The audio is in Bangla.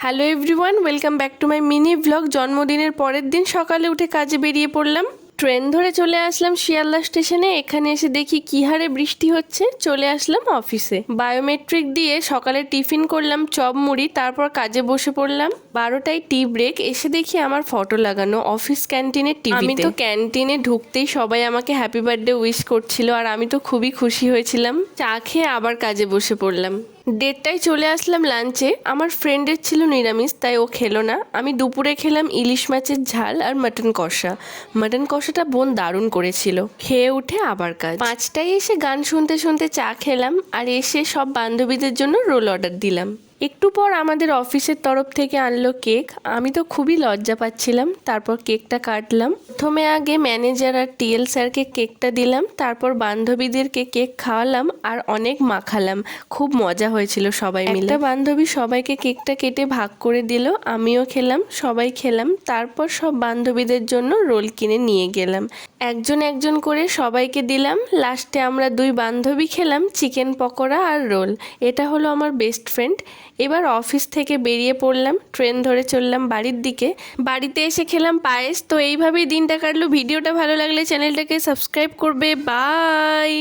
Hello everyone, welcome back to my mini vlog. জন্মদিনের পরের দিন সকালে উঠে কাজে বেরিয়ে পড়লাম। ট্রেন ধরে চলে আসলাম শিয়ালদা স্টেশনে। এখানে এসে দেখি কি হারে বৃষ্টি হচ্ছে। চলে আসলাম অফিসে। বায়োমেট্রিক দিয়ে সকালে টিফিন করলাম চপ মুড়ি, তারপর কাজে বসে পড়লাম। 12টায় টি ব্রেক। এসে দেখি আমার ফটো লাগানো অফিস ক্যান্টিনের টিভিতে। আমি তো ক্যান্টিনে ঢুকতেই সবাই আমাকে হ্যাপি বার্থডে উইশ করছিল, আর আমি তো খুবই খুশি হয়েছিলাম। চা খেয়ে আবার কাজে বসে পড়লাম। 1:30টায় চলে আসলাম লাঞ্চে। আমার ফ্রেন্ডের ছিল নিরামিষ, তাই ও খেলো না। আমি দুপুরে খেলাম ইলিশ মাছের ঝাল আর মাটন কষা। মাটন কষাটা বোন দারুণ করেছিল। খেয়ে উঠে আবার কাজ। 5টায় এসে গান শুনতে শুনতে চা খেলাম, আর এসে সব বান্ধবীদের জন্য রোল অর্ডার দিলাম। একটু পর আমাদের অফিসের তরফ থেকে আনলো কেক। আমি তো খুবই লজ্জা পাচ্ছিলাম। তারপর কেকটা কাটলাম। প্রথমে আগে ম্যানেজার আর টিএল স্যারকে কেকটা দিলাম, তারপর বান্ধবীদেরকে কেক খাওয়ালাম আর অনেক মাখালাম। খুব মজা হয়েছিল সবাই মিলে। একটা বান্ধবী সবাইকে কেকটা কেটে ভাগ করে দিল, আমিও খেলাম, সবাই খেলাম। তারপর সব বান্ধবীদের জন্য রোল কিনে নিয়ে গেলাম। একজন একজন করে সবাইকে দিলাম। লাস্টে আমরা 2 বান্ধবী খেলাম চিকেন পকোড়া আর রোল। এটা হলো আমার বেস্ট ফ্রেন্ড। এবার অফিস থেকে বেরিয়ে পড়লাম, ট্রেন ধরে চললাম বাড়ির দিকে। বাড়িতে এসে খেলাম পায়েস। তো এইভাবেই দিনটা কাটলো। ভিডিওটা ভালো লাগলে চ্যানেলটাকে সাবস্ক্রাইব করবে। বাই।